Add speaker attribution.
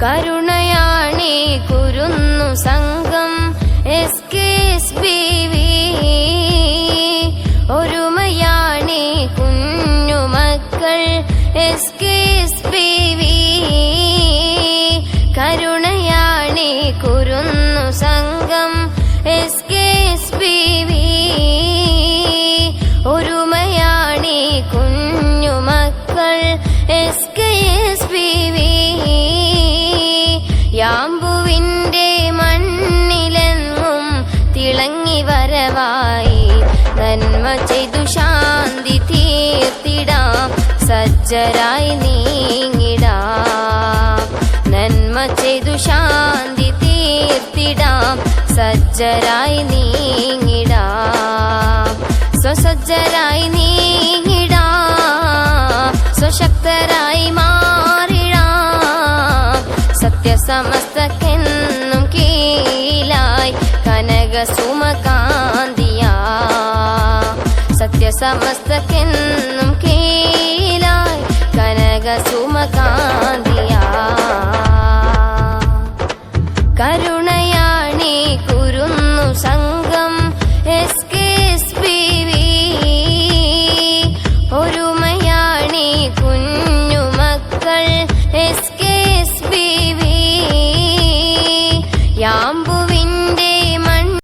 Speaker 1: കരുണയാണേ കുരുന്നു സംഘം SKSBV. ഒരുമയാണേ കുഞ്ഞുമക്കൾ SKSBV. കരുണയാണേ കുരുന്നു സംഘം SKSBV. ഒരുമയാണേ കുഞ്ഞുമക്കൾ SKSBV. യാമ്പുവിന്റെ മണ്ണിലെങ്ങും തിളങ്ങി വരവായി നന്മ ചെയ്തു ശാന്തി തീർത്തിടാം, സജ്ജരായി നീങ്ങിടാം. നന്മ ചെയ്തു ശാന്തി തീർത്തിടാം, സജ്ജരായി നീങ്ങിടാം. സ്വസജ്ജരായി നീങ്ങിടാം, സ്വശക്തരായി മാറിടാം. സത്യസമസ്തക്കെന്നും കീഴിലായി കനകസുമകാന്തിയാ. സത്യസമസ്തക്കെന്നും കീഴിലായി കനകസുമകാന്തിയാ. കരുണ